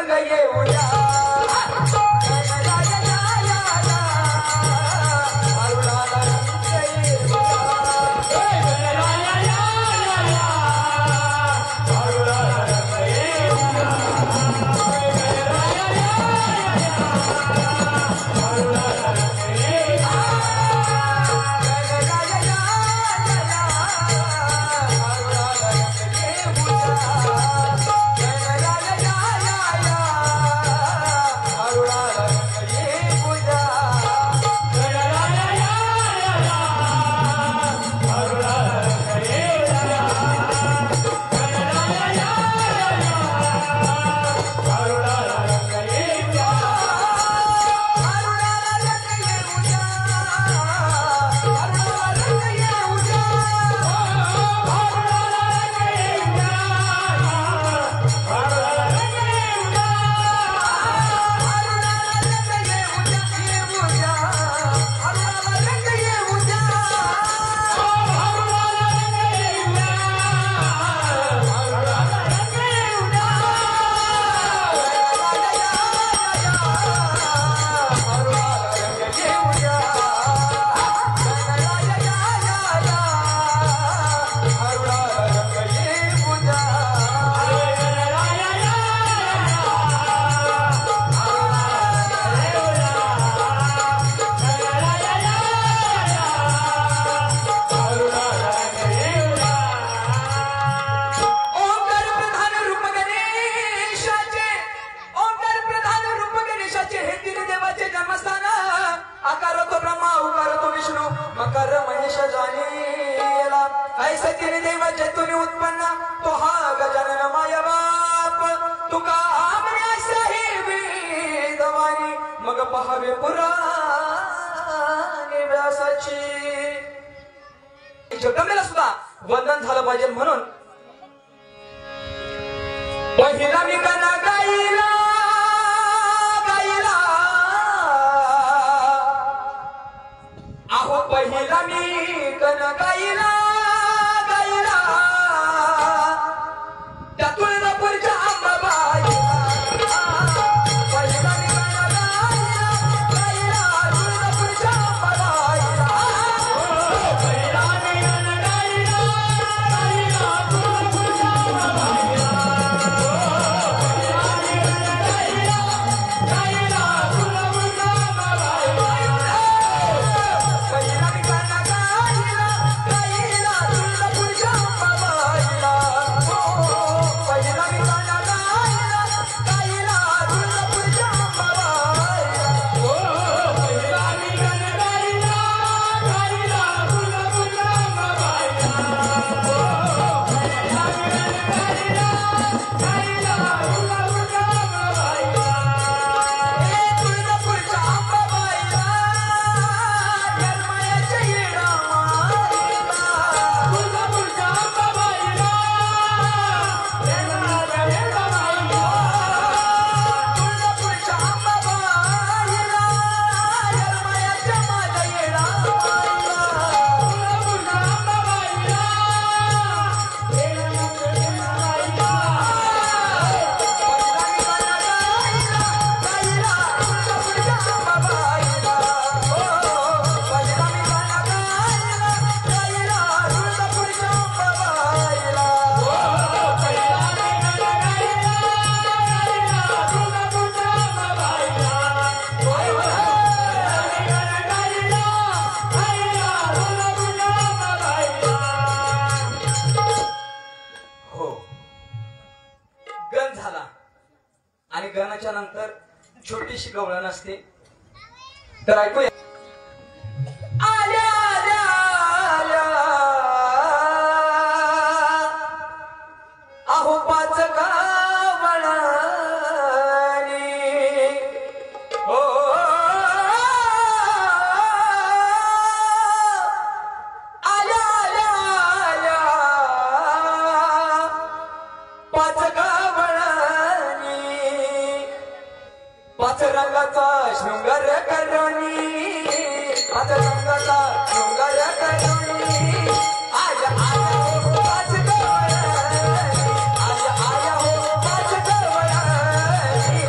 रंग येऊया मकर महेश जाणीला ऐसे तिने देवाचे तुने उत्पन्न तो हा गजानन माय बाप तुका आमण्यासही वेदवाणी मग पहावे पुराणे व्यासाची जगदंबेला सुद्धा वंदन झालं पाहिजे म्हणून पहिला मी गाणं गायला आहो पहिला मी गण गायला त्या तुळजापूरच्या अंबाबाईला पहिला मी गण गायला तुळजापूरच्या अंबाबाईला पहिला मी गण गायला तुळजापूरच्या अंबाबाईला आणि गाण्याच्या नंतर छोटीशी गवळण असते तर ऐकूया आल्या आल्या आल्या आहो पाच गावळणी ओ आल्या आल्या आल्या पाच पाच रंगाचा शृंगार करोनी पाच रंगाचा शृंगार करोनी आया आया हो पाच गवळणी आया आया हो पाच गवळणी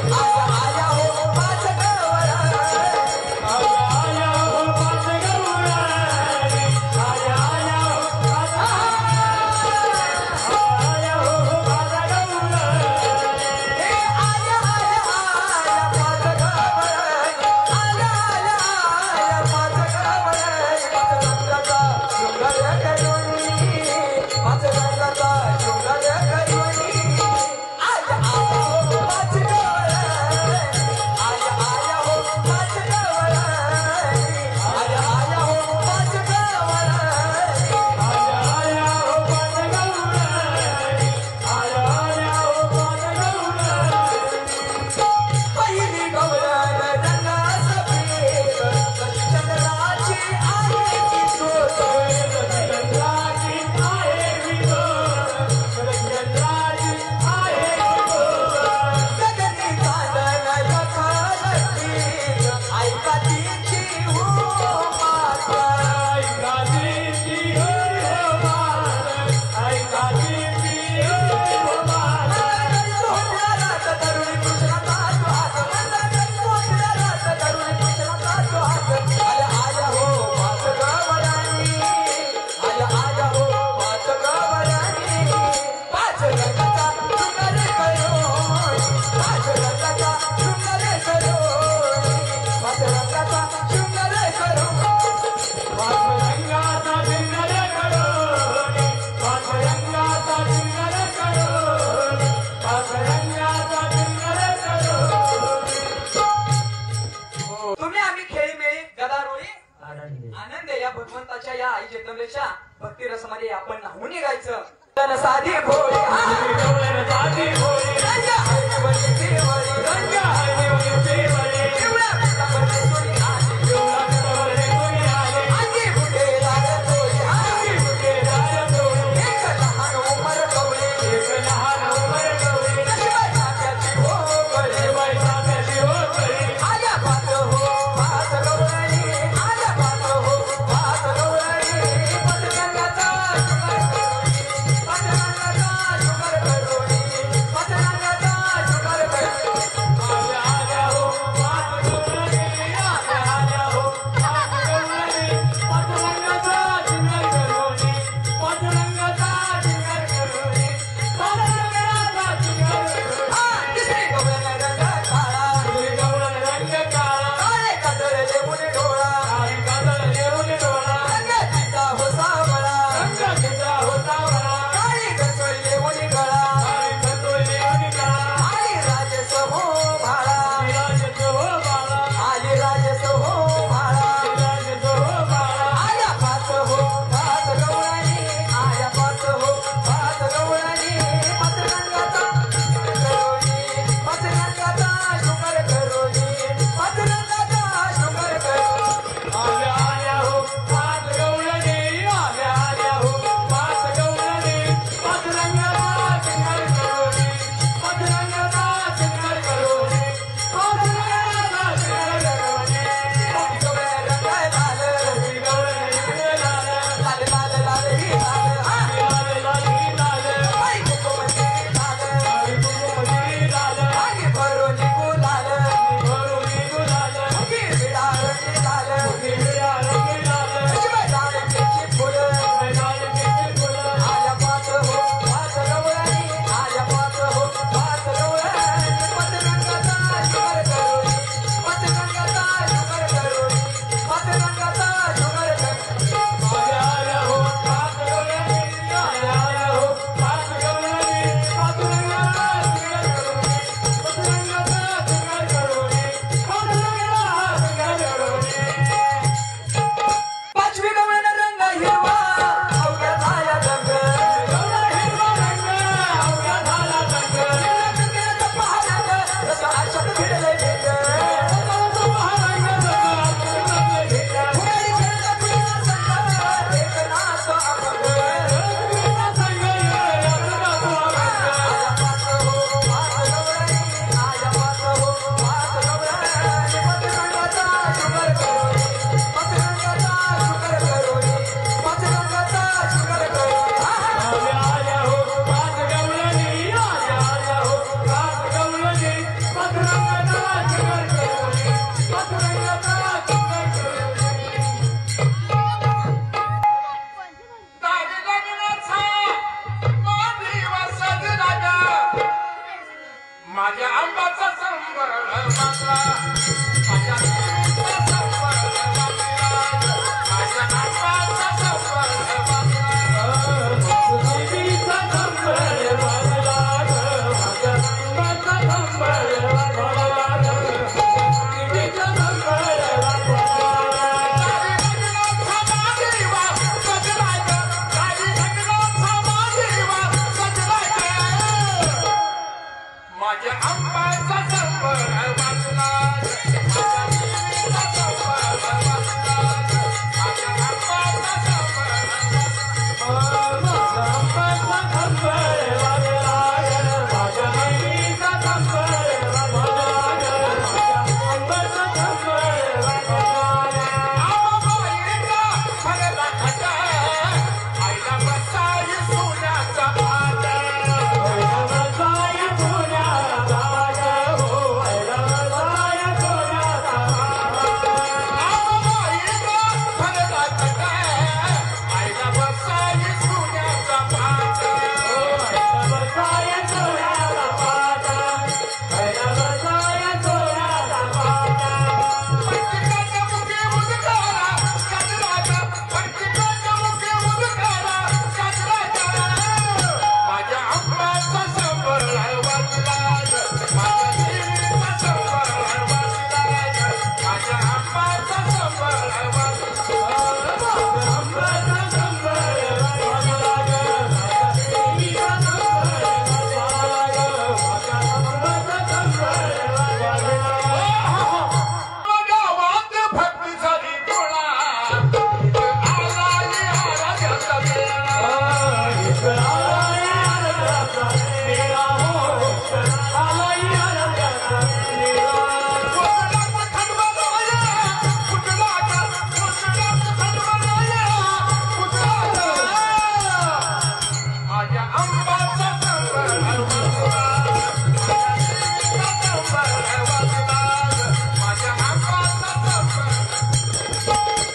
माझ्या आंबाचा संबर वाचला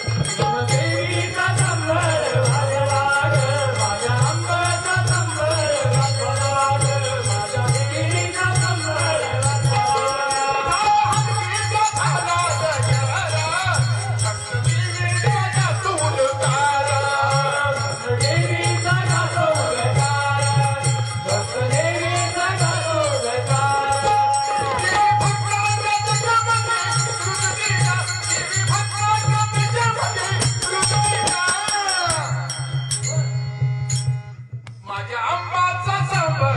माझ्या देवीचा संबर वाचला माझ्या आंबाचा संबर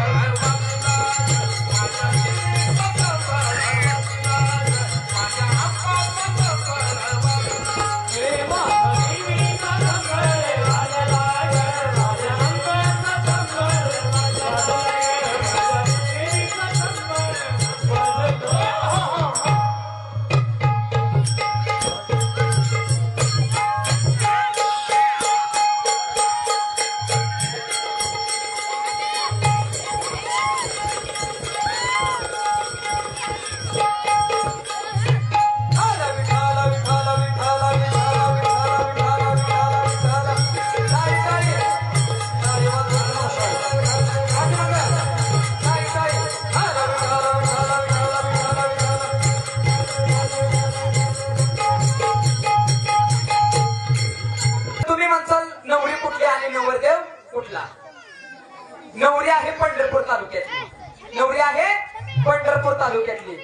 नवरी आहे पंढरपूर तालुक्यातली, नवरी आहे पंढरपूर तालुक्यातली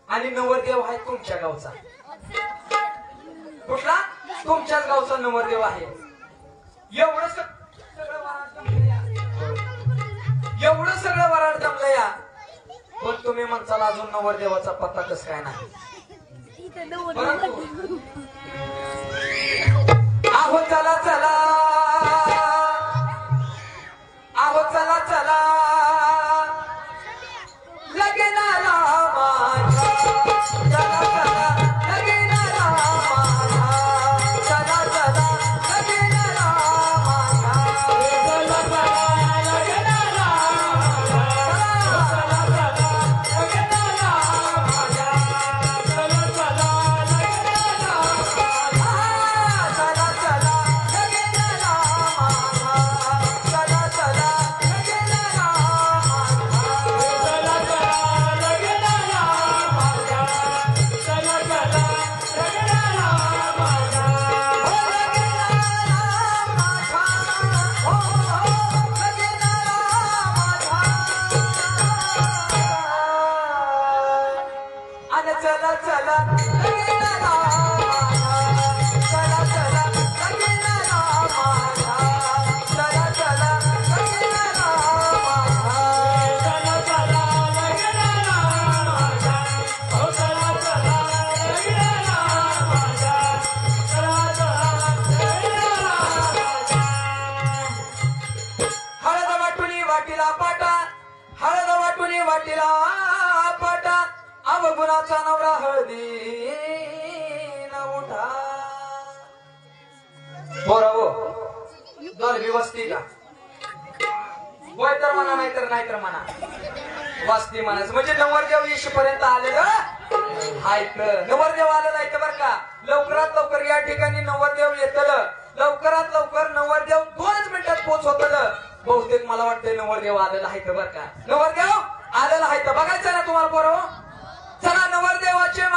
आणि नवरदेव आहे तुमच्या गावचा. कुठला? तुमच्याच गावचा नवरदेव आहे. एवढं सगळं वराड जमलं या, पण तुम्ही म्हणताल अजून नवरदेवाचा पत्ता कस काय नाही. आहो चला चला, आहो चला चला लगनाला माझ्या, चला चला लगनाला माझ्या, चला चला लगनाला माझ्या, चला चला लगनाला माझ्या, चला चला लगनाला माझ्या, चला चला लगनाला माझ्या, चला चला चला चला लगनाला माझ्या, चला चला लगनाला माझ्या, चला चला लगनाला माझ्या, चला चला लगनाला वाटीला पाटा अवगुणाचा नवरा हळदी उठा बोरावो गलबी वस्ती का होय तर म्हणा नाहीतर म्हणा वस्ती म्हणायचं म्हणजे नवरदेव येशीपर्यंत आलेलं ऐकलं नवरदेव आलं नाही तर बरं का लवकरात लवकर या ठिकाणी नवरदेव येतलं लवकरात लवकर नवरदेव 2च मिनिटात पोहोचवतलं बहुतेक मला वाटतंय नवरदेव आलेला आहे तर बरं का नवरदेव आलेला आहे तर बघायचं ना तुम्हाला बरोबर चला नवरदेवाचे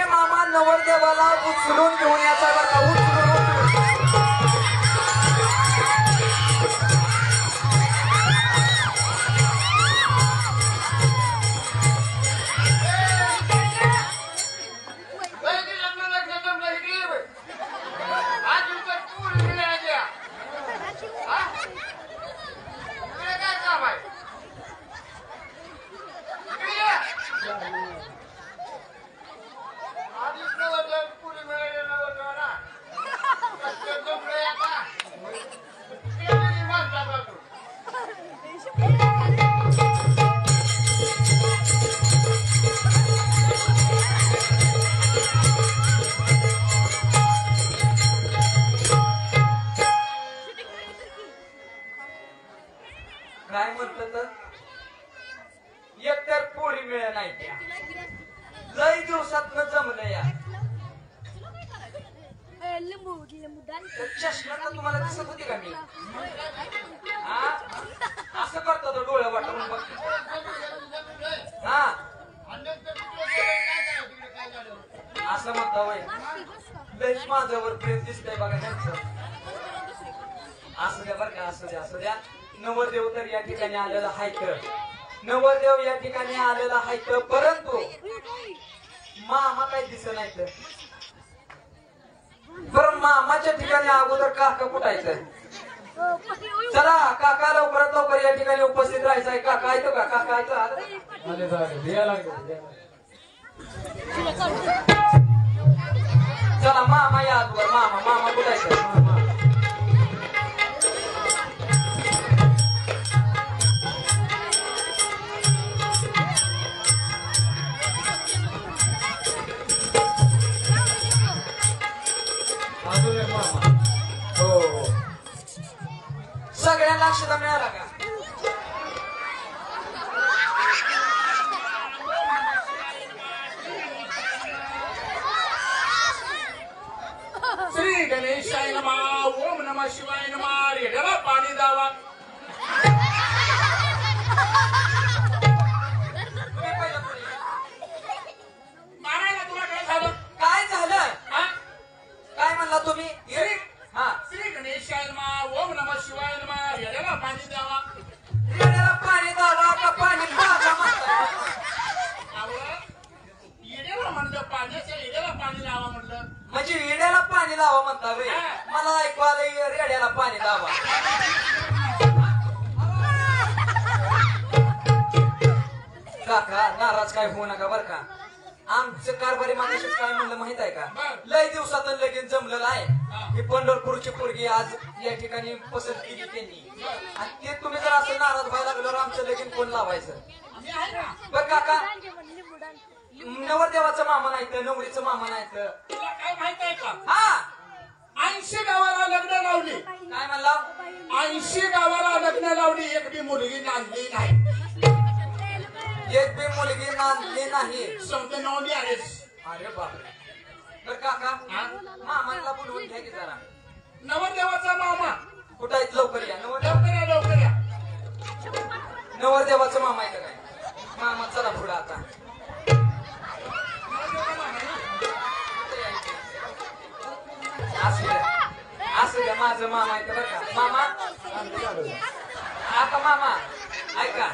मामा नवरदेवाला उचलून घेऊन याचा बरं का उचलून काय म्हटलं तर एकतर पोळी मिळ नाही त्या लई दिवसात जमलं या चष्मा तर तुम्हाला दिसत होती का मी असं करतो तो डोळे वाटून बघ हा असं म्हणता वय लईच माझ्यावर प्रेम दिसतंय बघा त्यांचं असू द्या बरं का असू द्या नवरदेव तर या ठिकाणी आलेला आहे नवरदेव या ठिकाणी आलेला आहे परंतु मामा काही दिसत नाही तर बरं मामाच्या ठिकाणी अगोदर काका कुठायचं चला काका लवकरात लवकर या ठिकाणी उपस्थित राहायचं आहे काका येतो का काका चला मामा या आजवर मामा कुठायचं हो सगळ्यांना अक्षता मिळाला का श्री गणेशाय नमः ओम नमः शिवाय नमः रेड्याला पाणी द्यावा मारायला तुला काय झालं काय झालं काय म्हणला तुम्ही श्री गणेशाय नमः ओम नमः शिवाय नमः रेड्याला पाणी द्यावा रेड्याला पाणी द्यावा का पाणी पाजा येड्याला म्हणलं पाण्याच्या येड्याला पाणी लावा म्हणलं म्हणजे रेड्याला पाणी लावा म्हणता वे मला ऐकू आलं रेड्याला पाणी लावा काका नाराज काय होऊ नका बर का आमचं कारभारी माणूस काय म्हणलं माहित आहे का लय दिवसात लगीन जमलेलं आहे ही पंढरपूरची पोरगी आज या ठिकाणी पसंत केली त्यांनी आणि ते तुम्ही जर असं नाराज व्हायला लागल्यावर आमचं लगीन कोण लावायचं बर काका नवरदेवाचं मामा नाही तर नवरीचं मामा नाही तर तुला काय माहित आहे का हा 80 गावाला लग्न लावली काय म्हणला 80 गावाला लग्न लावली एक बी मुलगी नांदली नाही एक बी मुलगी नांदली नाही समजा नवली आहेस अरे बापरे बर काका मामाला बोलवून घ्या की जरा नवरदेवाचा मामा कुठं आहेत लवकर या लवकर या नवरदेवाचं मामा आहे का काय मामा चला पुढं आता असू द्या माझं मामा आहे बरं का मामा आता मामा ऐका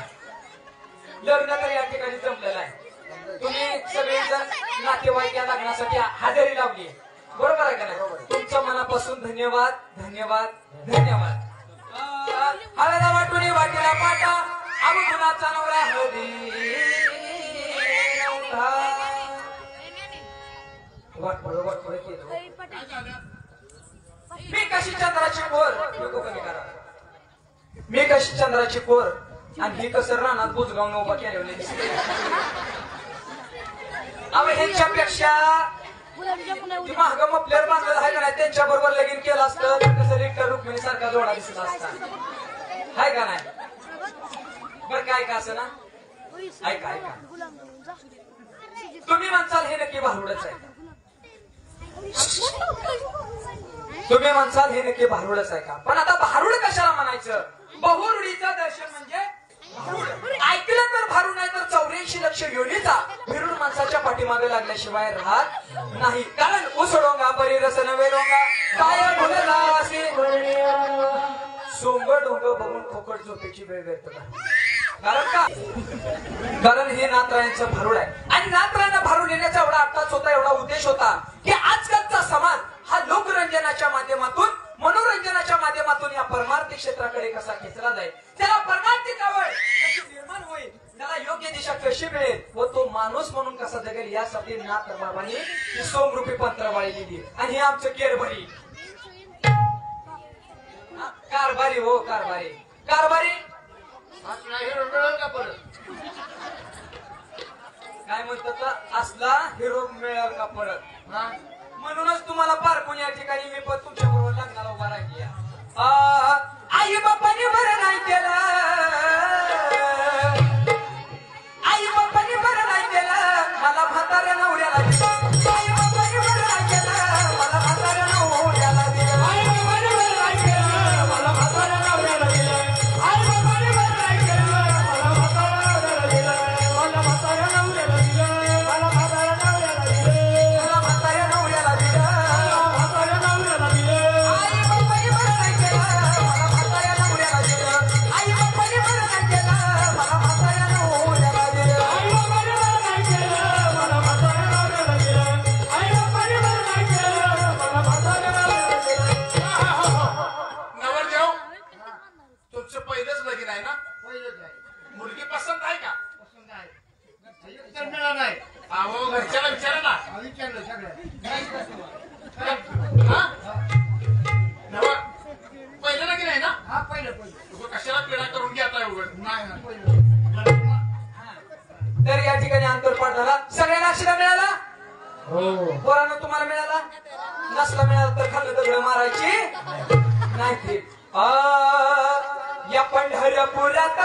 लग्न तर या ठिकाणी जमलेलं आहे तुम्ही सगळेजण नातेवाईक या लग्नासाठी हजेरी लावली बरोबर आहे का नाही तुमच्या मनापासून धन्यवाद हळदा वाटून वाटेला पाटा अवगुणाचा नवरा हळदी वाटपड केलं मी कशी चंद्राची कोर मी कशी चंद्राची कोर आणि ही कसं रानात बुजगावून उभा केलेले दिसते. अहो ह्यांच्यापेक्षा महाग मपल्यावर बांधलेलं आहे का नाही त्यांच्या बरोबर लगीन केलं असतं तर कसं रिक्टर रुक्मिणी सारखा जोडा दिसत असता हाय का नाही. बरं काय का असं ना ऐका ऐका तुम्ही म्हणसाल हे नक्की भारुडच आहे. तुम्ही म्हणसाल हे नक्की भारुडच आहे का. पण आता भारुड कशाला म्हणायचं. बहुरुडीचं दर्शन म्हणजे ऐकलं तर भारू नाही तर 84 लक्ष योनीचा भिरुड माणसाच्या पाठीमागे लागल्याशिवाय राहत नाही. कारण उसडोंगा परी रस नवे डोंगा काय बोलला असे सोंग डोंग बघून खोकट झोपेची वेळ व्यक्त कारण का कारण हे नातरायांचं भारूड आहे. आणि नातरायांना भारूड येण्याचा एवढा अट्टाच होता एवढा उद्देश होता की आजकालचा समाज हा लोकरंजनाच्या माध्यमातून मनोरंजनाच्या माध्यमातून या परमार्थी क्षेत्राकडे कसा खेचला जाईल त्याला परमार्थिक आवड कशी निर्माण होईल त्याला योग्य दिशा कशी मिळेल व तो माणूस म्हणून कसा जगेल यासाठी नाथ बाबांनी ही सोमरूपी पंत्रवाळी दिली. आणि हे आमचं केरभरी कारभारी हो कारभारी कारभारी काय म्हणतात असला हिरो मिळेल का परत. म्हणूनच तुम्हाला पारखून या ठिकाणी मी पण तुमच्या बरोबर लग्नाला उभा राहिली. आई बापाने बरं नाही केलं आई बापाने बरं नाही केलं मला म्हाताऱ्या नवऱ्याला दिलं. आई बापाने बरं नाही केलं मला म्हाताऱ्या नवऱ्याला दिलं. आई बापाने बरं नाही केलं मला म्हाताऱ्या नवऱ्याला दिलं. आई बापाने बरं नाही केलं मला म्हाताऱ्या नवऱ्याला दिलं. मला म्हाताऱ्या नवऱ्याला दिलं. मला म्हाताऱ्या नवऱ्याला दिलं. मला म्हाताऱ्या नवऱ्याला दिलं. म्हाताऱ्या नवऱ्याला दिलं. आई बापाने बरं नाही केलं मला म्हाताऱ्या नवऱ्याला दिलं. आई बापाने बरं नाही केलं मला म्हाताऱ्या नवऱ्याला दिलं. आई बापाने बरं नाही केलं मला म्हाताऱ्या नवऱ्याला दिलं. आई बापाने बरं नाही केलं मला म्हाताऱ्या नवऱ्याला दिलं. नवरदेव तुमचं पहिलंच लगीन आहे ना. मुलगी पसंत आहे का. अहो घरच्याला विचारा ना. नवा पहिलं लगीन आहे ना. कशाला पिढा करून घेताय उघड. तर या ठिकाणी अंतरपाठ झाला. सगळ्यांना अक्षरा मिळाला पोरानं तुम्हाला मिळाला नसला मिळाला तर खाल्लं दगड मारायची नाही ते. या पंढरपुरात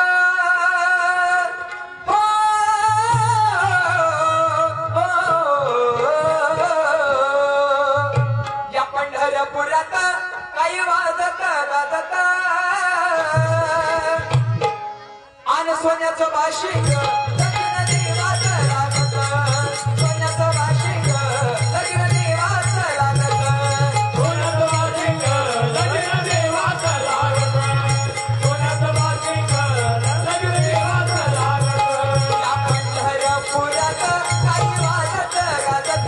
या पंढरपुरात काही वाजत गाजत आणि सोन्याचं बाशिंग लग्न देवाचं लागत. सोन्याचं बाशिंग लग्न देवाचं लागत. सोन्याचं बाशिंग लग्न देवाचं लागत. सोन्याचं बाशिंग लग्न देवाचं लागत. या पंढरपुरात काही वाजत गाजत.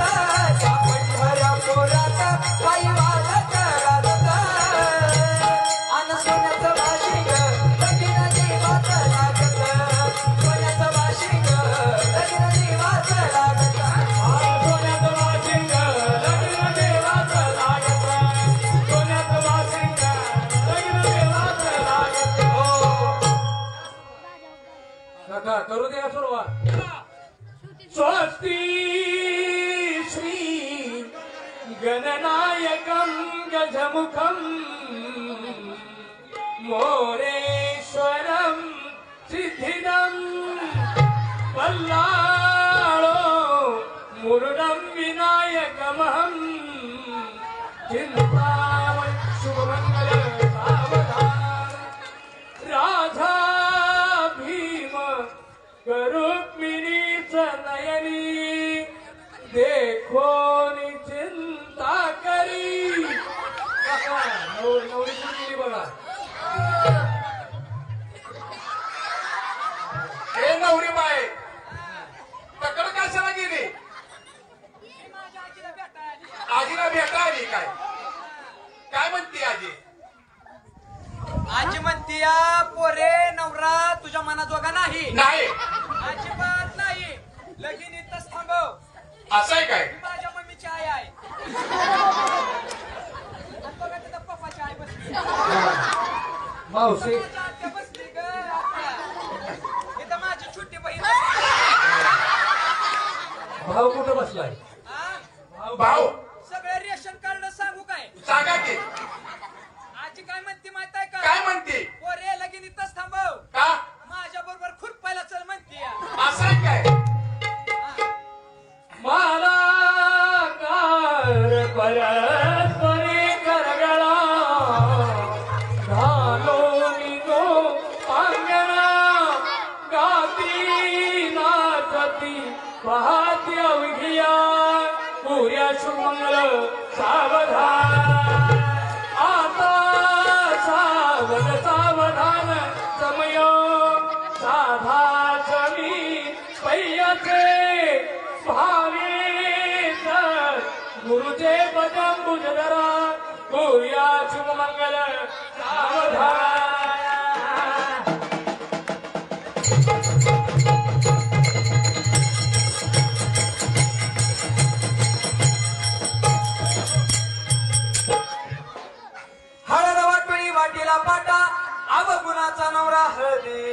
या पंढरपुरात काही वाजत गाजत आणि सोन्याचं बाशिंग लग्न देवाचं लागत. सोन्याचं बाशिंग लग्न देवाचं लागत. सोन्याचं बाशिंग लग्न देवाचं लागत. सोन्याचं बाशिंग लग्न देवाचं लागत. काका करू दे सुरुवात. स्वस्ती श्री गणनायकं गजमुखं मोरेश्वरं सिद्धिदं पल्लाळो मुरुडं विनायकमहं चिन्तामणि शुभमंगल सावधान. राधा भीम रुक्मिणीच नयनी देखो चिंता करी. नवरी सुटली बघा. हे नवरी बाय तकड कशाला गेली. आजीला भेटा आली काय. काय म्हणते आजी. आजी म्हणती पोरे नवरा तुझ्या मनाजोगा नाही. नाही अजिबात नाही. लगीन इथंच थांबव. असं आहे काय. ही माझ्या मम्मीची आई आहे. बघा तिथं पप्पाची आई बसली. मावशी आत्या बसली ग आत्या. भाऊ सगळे रेशन कार्ड सांगू काय? सांगा की आजी काय म्हणते माहित आहे का? काय म्हणते पोरे लगीन इथंच थांबव. का माझ्या बरोबर खुरपायला चल म्हणते. असं आहे काय मला कार परस्परी करगळा घालो निगो अंगणा गाती नाचती पाहती अवघिया पुऱ्या सुमंगल सावधान आता सावधान समय साधा जमी पैयाचे भावेश गुरुचे पदम बुजधरा गुरुया शुभमंगल सावधान. हळद वाटणी वाटीला पाटा अब गुणाचा नवरा हळदी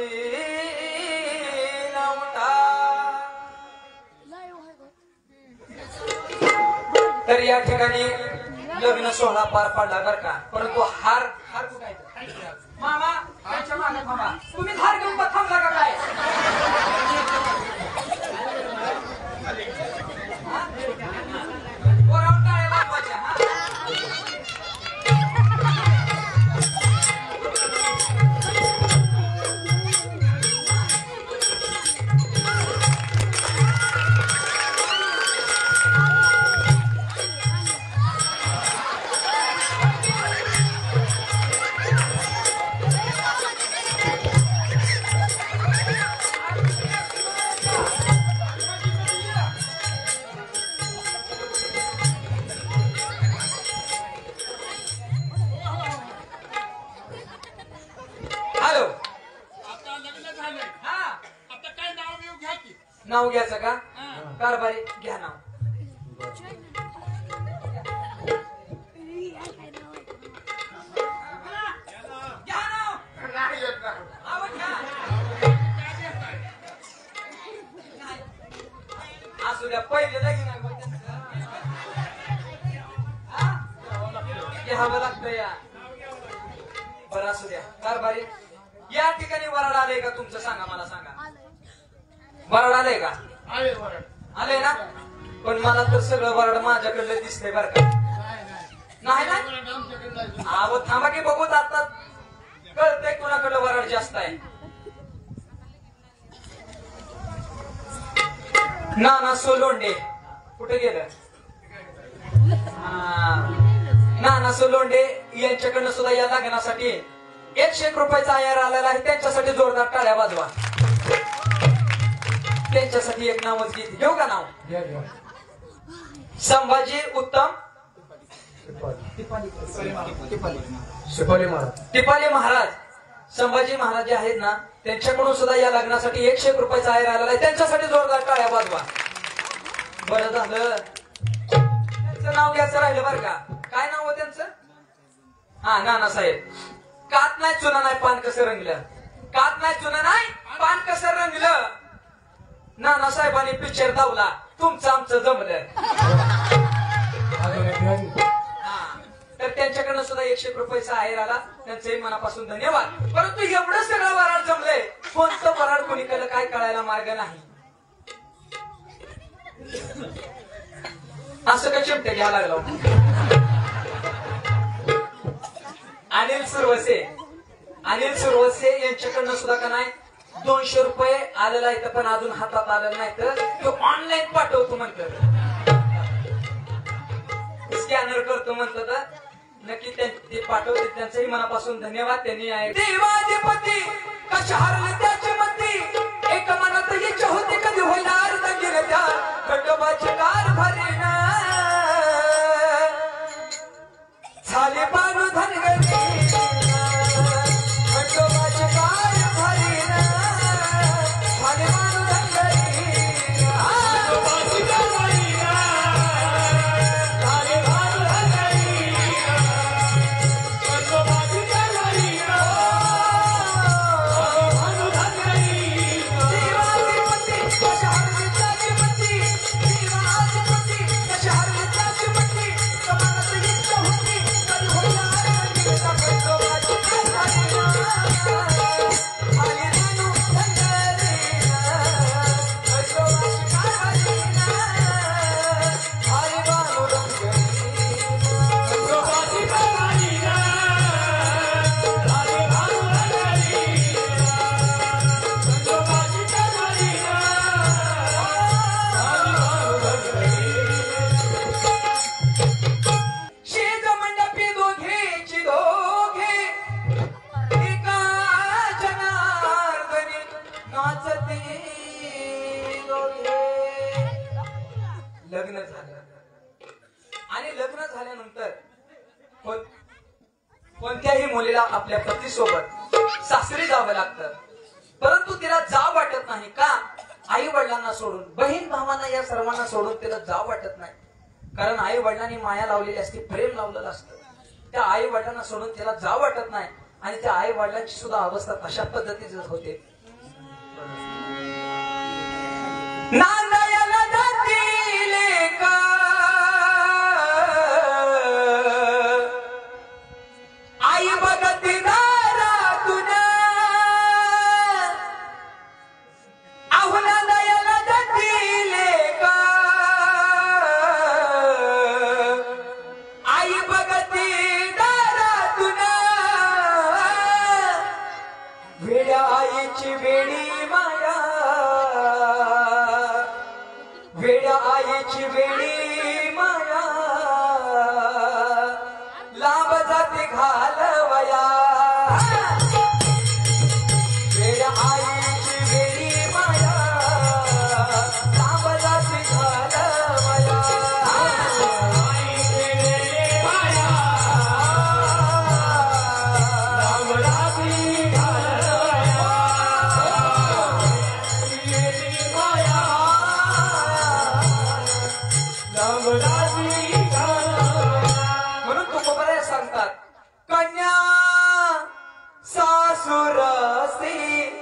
नवटा. तर या ठिकाणी लग्न सोहळा पार पडला बर का, परंतु हार हार कुठे आहे? मामा त्यांच्या मागे थांबा. तुम्ही हार घेऊन थांबला का काय? पोरावर टाळ्या वाजवायच्या, हा? हॅलो, आता लग्न झालंय हा आता काय नाव बिव घ्या की नाव घ्यायचं का? कारभारी घ्या नाव. घ्या नाव. नाही येत नाही. नाव घ्या. असू द्या, पहिले लगीन आहे बघ त्यांचं. हा? घ्यावं लागतं या. बरं असू द्या. कारभारी या ठिकाणी वराड आले का तुमचं? सांगा, मला सांगा. वराड आलंय का? आले बरं आले ना? पण मला तर सगळं वराड माझ्याकडलं दिसतंय बरं का. नाही ना? अहो थांबा की बघूच, आता कळतंय कुणाकडलं वराड जास्त आहे. नाना सोलोंडे कुठे गेलं? नाना सोलोंडे यांच्याकडनं सुद्धा या लग्नासाठी 101 रुपयाचा आयार आलेला आहे. त्यांच्यासाठी जोरदार टाळ्या वाजवा. त्यांच्यासाठी एक नावच गीत घेऊ का? नाव संभाजी उत्तम टिपाले महाराज. संभाजी महाराज जे आहेत ना, त्यांच्याकडून सुद्धा या लग्नासाठी 101 रुपयाचा आयर आलेला आहे. त्यांच्यासाठी जोरदार टाळ्या वाजवा. बरं झालं, त्यांचं नाव घ्यायचं राहिलं बरं का. काय नाव हो त्यांचं? हा, नानासाहेब. कात नाही चुना नाही पान कसं रंगलं. कात नाही चुना नाही पान कसं रंगलं. नानासाहेबांनी पिक्चर धावला, तुमचं आमचं जमलं. तर त्यांच्याकडनं सुद्धा 101 रुपयाचा आहेर आला. त्यांचंही मनापासून धन्यवाद. परंतु एवढं सगळं वराड जमलंय, कोणतं वराड कोणीकडे काय कळायला मार्ग नाही. असं काय चिमटे घ्यायला लागलो. अनिल सुरवसे यांच्याकडनं सुद्धा का नाही 200 रुपये आलेला आहे, पण अजून हातात आलेला नाही. तर तो ऑनलाईन पाठवतो म्हणतात, स्कॅनर करतो म्हणतात. नक्की ते पाठवते. त्यांचंही मनापासून धन्यवाद. त्यांनी आहे देवाधिपती कशा हरले त्याची मती, एक मनात इच्छा होती कधी होणार दंगीर त्या खंडोबाची कारभारी ना झाले बानू धनगरी. खंडोबाची कारभारी ना झाले बानू धनगरी. भानु नाचती दोघे. लग्न झालं आणि लग्न झाल्यानंतर कोणत्याही मुलीला आपल्या पतीसोबत सासरी जावं लागतं, परंतु तिला जाव वाटत नाही. का? आई वडिलांना सोडून, बहीण भावांना, या सर्वांना सोडून तिला जाव वाटत नाही. कारण आई वडिलांनी माया लावलेली असते, प्रेम लावलेलं असतं. त्या आई वडिलांना सोडून तिला जाव वाटत नाही आणि त्या आई वडिलांची सुद्धा अवस्था अशा पद्धतीची होते. नांदायला जातील का आई बघती दारा तुझ्या, आहो नांदायला जातील का आई बघती दारा तुझ्या, वेड्या आईची वेडी माया, वेड्या आईची वेडी माया, लांब जाते घालवया. वेड्या आईची वेडी माया, लांब जाते घालवया. म्हणून तुकोबराया सांगतात, कन्या सासुरसी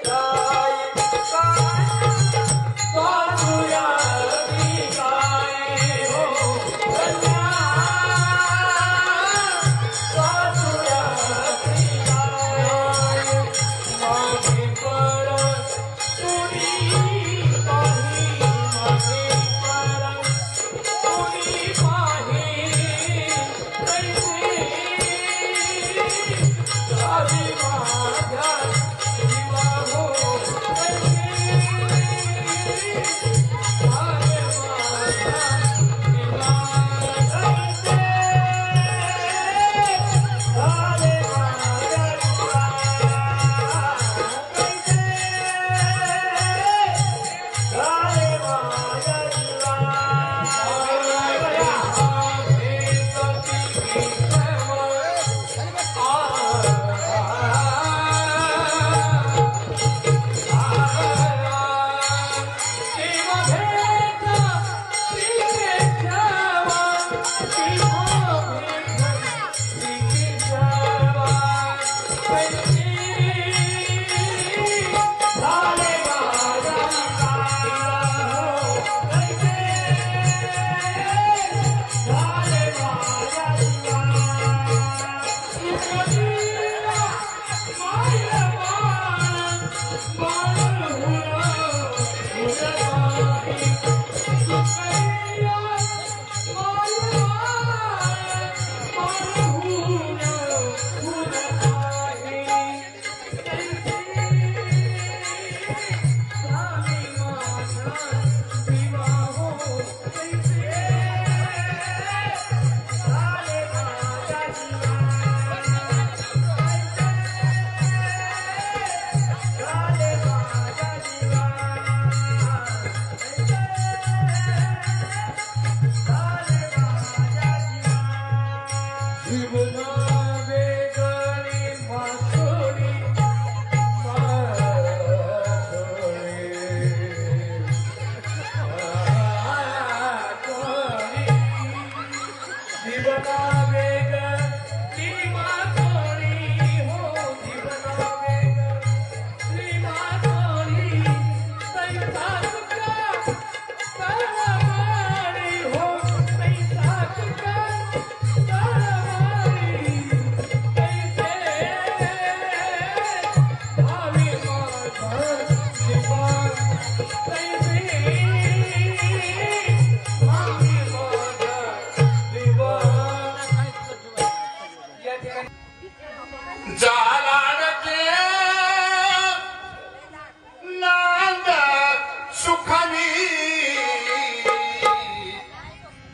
राई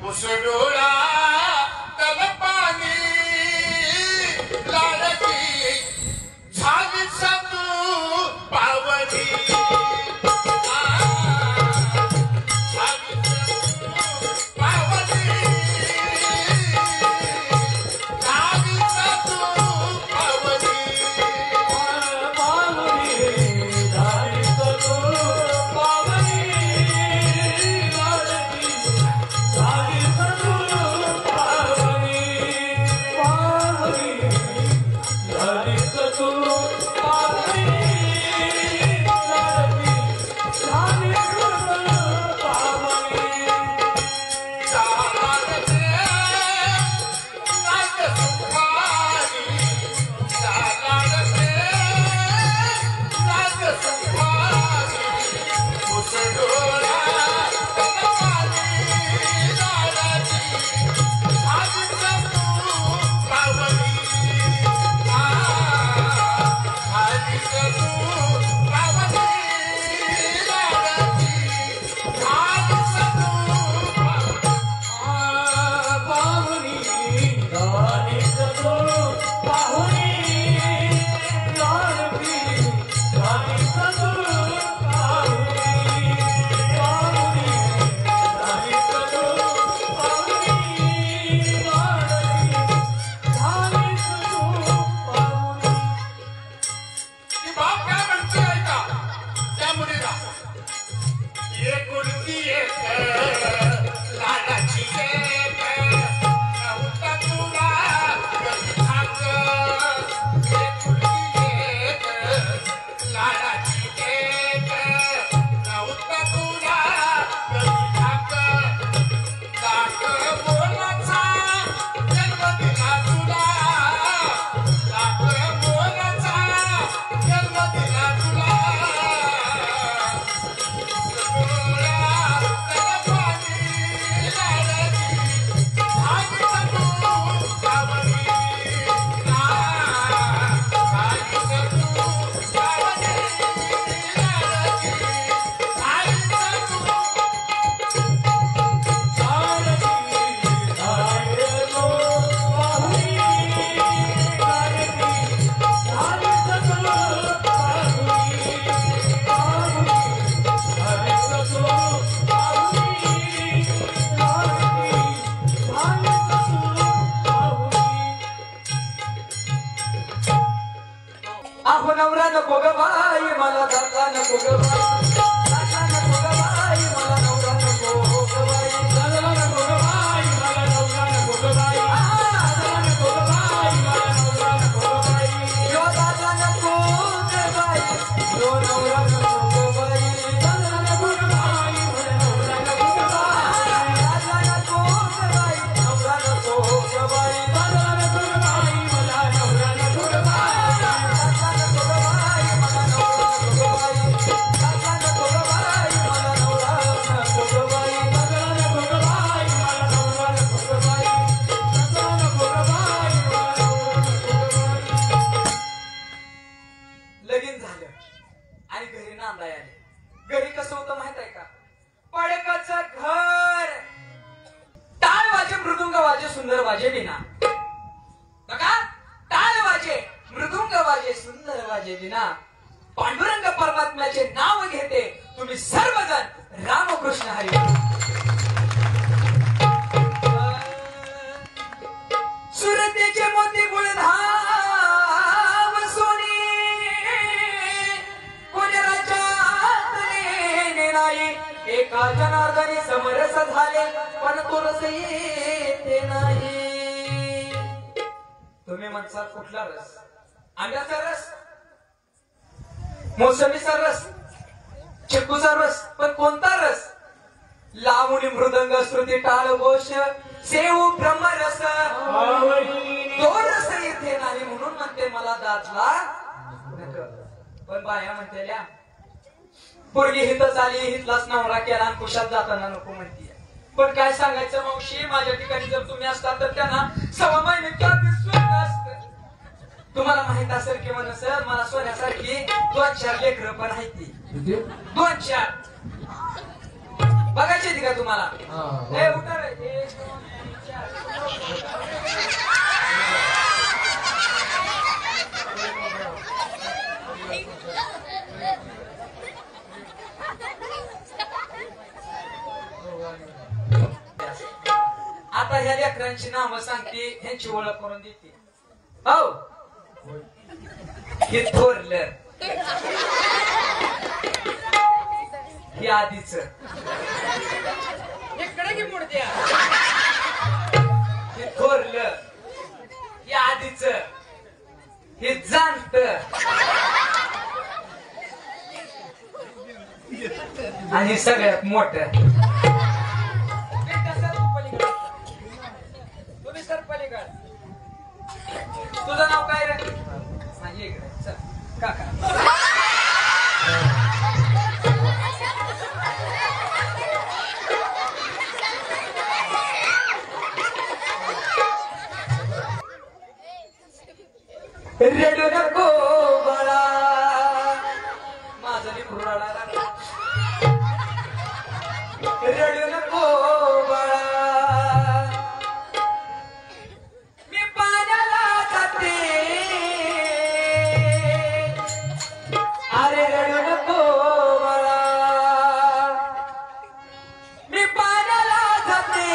उसडोळा तलपानी लाडकी झाली सातू पावनी. नको ग बाई, दादला नको ग बाई, मला नवरा नको ग बाई, दादला नको ग बाई, मला नवरा नको ग बाई, दादला नको ग बाई, मला नवरा नको ग बाई, यो दादला नको ग बाई, यो नवरा नको ग बाई, दादला नको ग बाई, मला नवरा नको ग बाई, दादला नको ग बाई, नवरा नको ग बाई, दादला नको ग बाई, मला नवरा नको ग बाई, दादला नको ग बाई, मला नवरा नको ग बाई, दादला नको ग बाई, मला नवरा नको ग बाई, दादला नको ग बाई, मला नवरा नको ग बाई, दादला नको ग बाई, मला नवरा नको ग बाई. लगीन झालं आणि घरी नांदाय आले. घरी कसं होतं माहित आहे का? पडकाचं घर, टाळ वाजे मृदुंग वाजे सुंदर वाजे विना. बघा, टाळ वाजे मृदुंग वाजे सुंदर वाजे विना. पांडुरंग परमात्म्याचे नाव घेते तुम्ही सर्वजण रामकृष्ण हरी. सुरतेचे मोती गुळधाम सोनी, कोणी राज्यात नेणे नाही. एका जनार्दनी समरस झाले पण तो रस येते नाही. तुम्ही म्हणसाल कुठला रस? आंब्याचा रस, मोसंबीचा रस, चिक्कूचा रस, पण कोणता रस? लावणी मृदंग श्रुती टाळ घोष सेऊ ब्रह्मरस, तो रस येथे नाही. म्हणून म्हणते मला दादला नको. पण बाया म्हणतेल्या पोरगी हिथच आली, हिथलाच नवरा केला आणि कुशात जाताना नको म्हणते. पण काय सांगायचं मावशी, माझ्या ठिकाणी जर तुम्ही असता तर त्यांना 6 महिने क्या दिसलं असतं. तुम्हाला माहित असेल किंवा नसेल, मला सोन्यासारखी 2-4 लेकरं पण आहेत ती. 2-4 बघायची ती का तुम्हाला? हे उठा रे. 1, 2, 3, 4. आता ह्या लेकरांची नावं सांगते, ह्यांची ओळख करून देते. हो, हे थोरलं, हे आधीच, इकडे की मुडद्या, हे थोरलं, हे आधीच, हे जाणत आणि सगळ्यात मोठं. तुम्ही सर पलीकड, तुझं नाव काय रे? माझी इकडे चल काका. रडू नको बाळा, माझा लेकरू रडायला लागला. रडू नको बाळा, मी पाण्याला जाते. अरे रडू नको बाळा, मी पाण्याला जाते.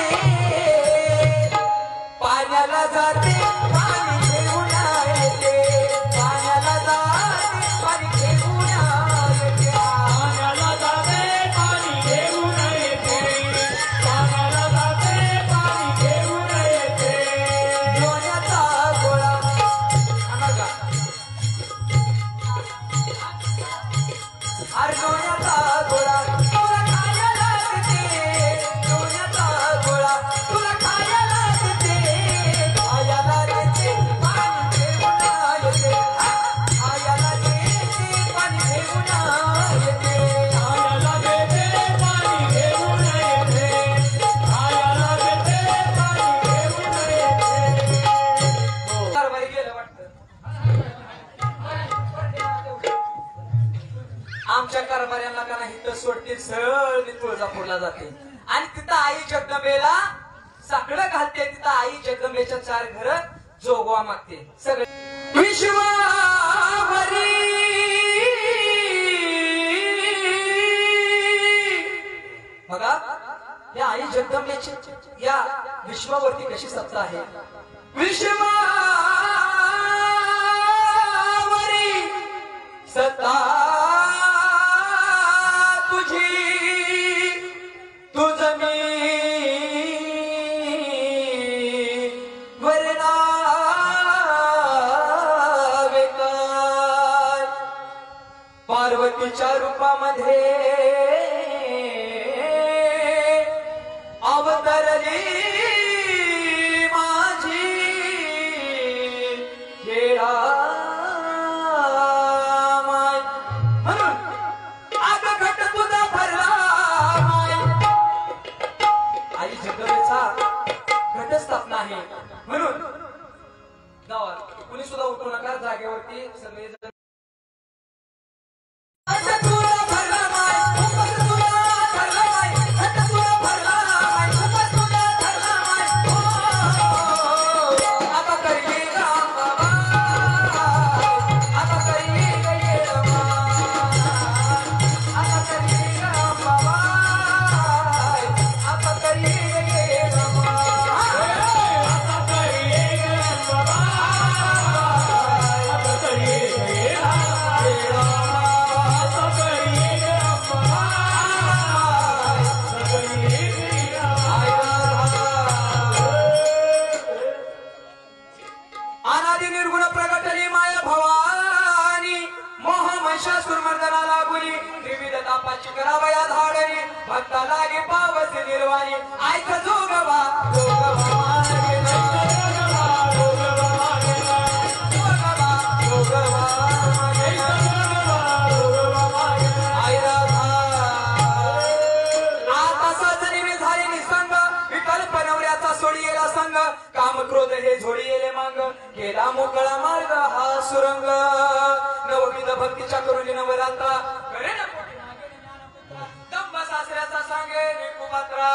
पाण्याला जाते, पाणी घेऊन येते. पाण्याला जाते, पाणी घेऊन येते. पाण्याला जाते, पाणी घेऊन येते. पाण्याला जाते, पाणी घेऊन येते. लोण्याचा गोळा सांगा का? अरे लोण्याचा गोळा तुला खायला देते. लोण्याचा गोळा तुला खायला देते. खायला देते, पाणी घेऊन येते. खायला देते, पाणी घेऊन येते. पाण्याला देते, पाणी घेऊन येते. पाण्याला देते, पाणी घेऊन येते. कारभारी गेलं वाटतं. आमच्या कारभाऱ्यांना का नाही तर सोडतील, सरळ मी तुळजापूरला जाते आणि तिथं आई जगदंबेला साकडं घालते. तिथं आई जगदंबेच्या 4 घर जोगवा मागते. सगळे विश्वावरी बघा, या आई जगदंबेची या विश्वावरती कशी सत्ता आहे. विश्वावरी सत्ता जगामध्ये अवतरली माझी माय म्हणून आज घट तुझा भरला माय आई जगदेचा घटस्थापना आहे म्हणून गावात कुणी सुद्धा उठू नका जागेवरती सगळे अनादि निर्गुण प्रगटली माया भवानी मोह महिषासुर मर्दना लागुली विविध तापाची करावया धाडणी भक्ता लागे पावसी निर्वाणी ऐक जोगवा आता सजनी झाली निसंग विकल्प नवऱ्याचा सोडी गेला संग काम क्रोध हे झोडी येले मांग केला मोकळा मार्ग हा सुरंग नवविध भक्तीच्या करुणी नवरात्र करे ना दंब सासऱ्याचा सांगे कुपात्रा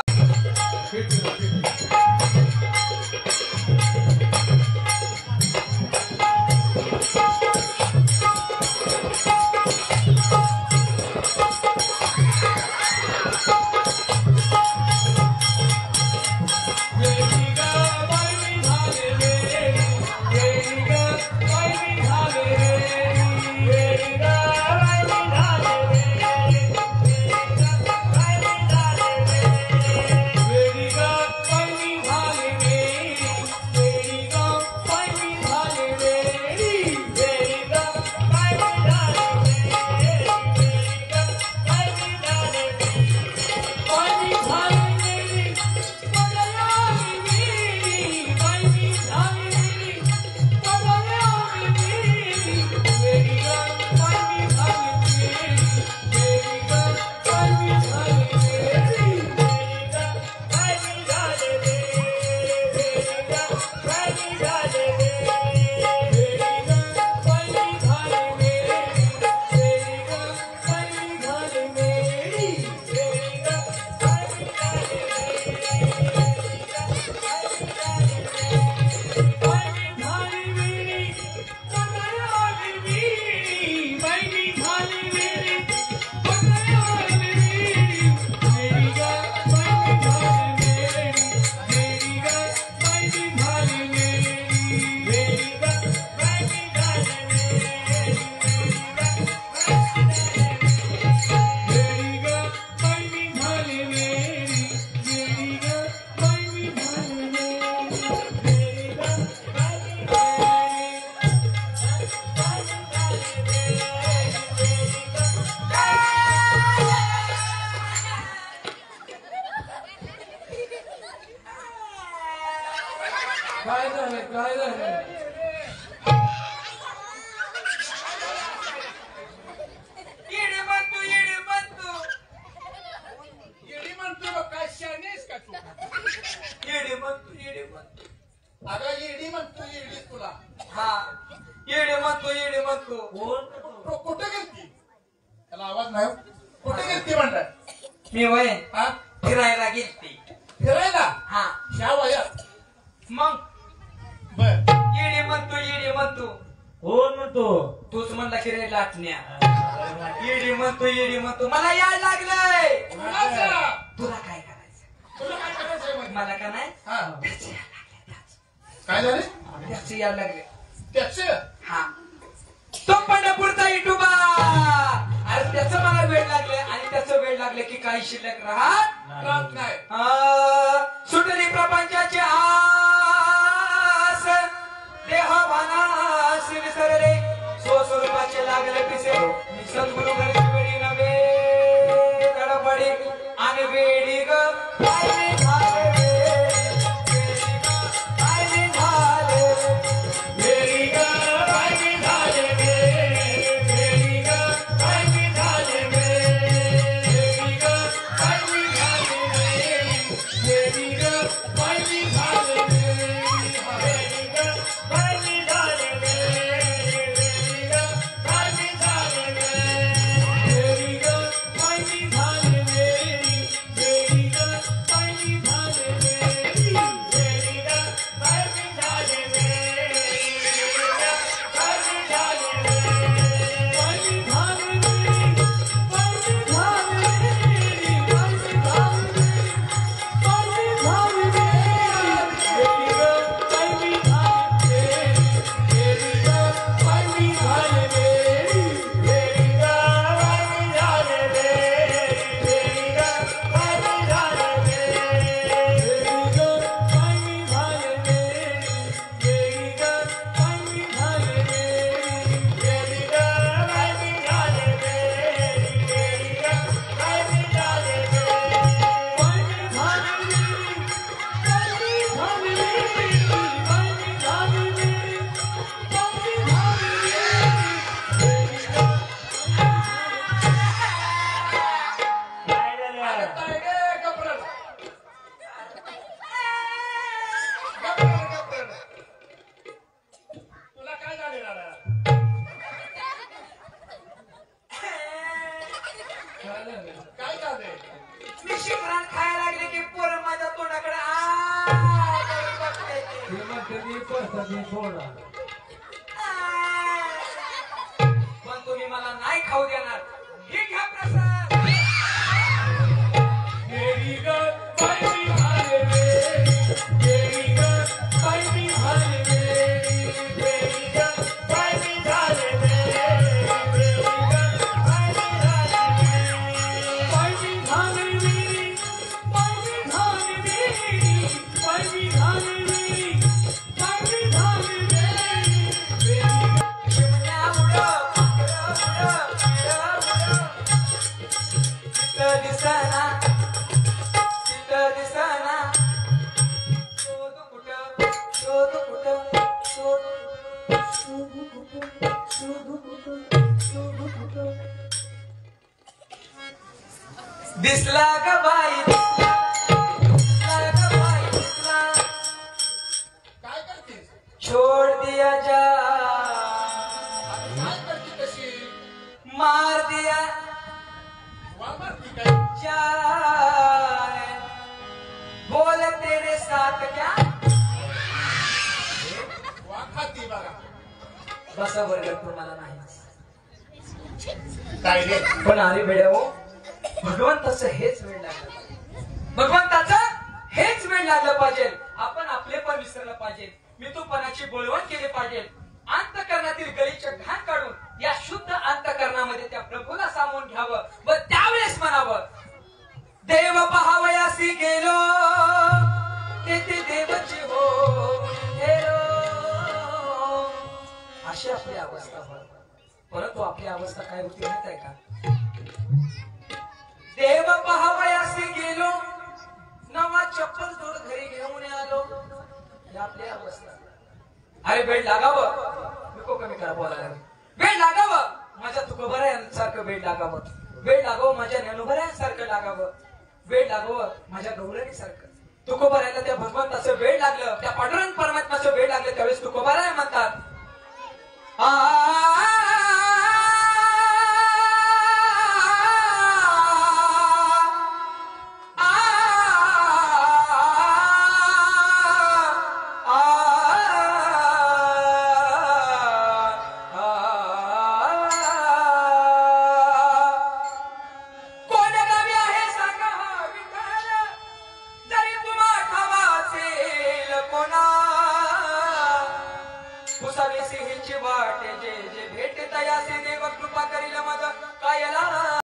काय झालं काय झालं येडे म्हणतो येडे म्हणतो येडी म्हणतो बघ, काय शाने आहेस का तू? येडे म्हणतो येडे म्हणतो अगं येडी म्हणतो येडी तुला हा येडे म्हणतो येडे म्हणतो कुठे गेलती त्याला आवाज नाही हो. कुठे गेलती म्हणतात मी वय हा फिरायला गेलती फिरायला हा ह्या वयात मग बर येडे म्हणतो कोण म्हणतो तूच म्हणला की रे लाटण्या येडी म्हणतो मला याड लागलंय कुणाचा? तुला काय करायचं तुला काय करायचंय मग? मला का नाही हा त्याचे याड लागले, काय झाले त्याचे याड लागले त्याच हा तो पंढरपूरचा इटुबा अरे त्याचं मला वेळ लागले आणि त्याचं वेळ लागले की काही शिल्लक राहत नाही सुटली प्रपंचाची आस देह भानास विसरले स्वस्वरूपाचे लागले पिसे मी सद्गुरु घरची वेळी नव्हे काय झालंय? मी शिकरान खायला लागले की पोरं माझ्या तोंडाकडे हे म्हणते मी पसंती सोडा. पण तुम्ही मला नाही खाऊ देणार. हे घ्या प्रसाद. गेली ग बाई मी झाले वेडी, गेली ग बाई मी झाले वेडी, गेली ग बाई मी झाले वेडी, गेली ग बाई मी झाले वेडी, बाई मी झाले वेडी, बाई मी झाले वेडी, बाई मी झाले वेडी, बाई मी झाले वेडी, वेडी ग. शिमण्या उडं, उडं, उडं, उडं. तिथं दिसना, तिथं दिसना. शोधू कुठं, शोधू कुठं, शोधू कुठं, शोधू कुठं, शोधू कुठं. दिसला ग बाई, दिसला ग बाई, दिसला. काय करतेस? छोड़ दिया जा, काय करते तशी? मार दिया वापरती काय? जाए. बोल तेरे साथ क्या. वा खाती बघा. बसा बरं तुम्हाला नाही. काय रे? पण अरे बेड्याओ, भगवंताचं हेच वेळ लागलं पाहिजे. भगवंताचं हेच वेळ लागलं पाहिजे. आपण आपले पण विसरलं पाहिजे. मितूपणाची बोलवण केली पाहिजे. अंतकरणातील गलीचे घाण काढून या शुद्ध अंतकरणामध्ये त्या प्रभूला सामावून घ्यावं व त्यावेळेस म्हणावं, देव पहावयासी गेलो तेथे देवची हो हेरो. अशी आपली अवस्था होय. परंतु आपली अवस्था काय होती माहित आहे का. देव पहावयासी गेलो, नवा चप्पल जोड घरी घेऊन आलो. ही आपली अवस्था. अरे बेड लागावं, नको कमी करा बोलायला. बेड लागावं, माझ्या तुकोबऱ्यांसारखं बेड लागावं. बेड लागावं, माझ्या ज्ञानोबऱ्यांसारखं लागावं. बेड लागावं, माझ्या गौरणीसारखं. तुकोबऱ्याला त्या भगवंताचं बेड लागलं, त्या पांडुरंग परमात्म्याचं बेड लागलं, त्यावेळेस तुकोबराय म्हणतात.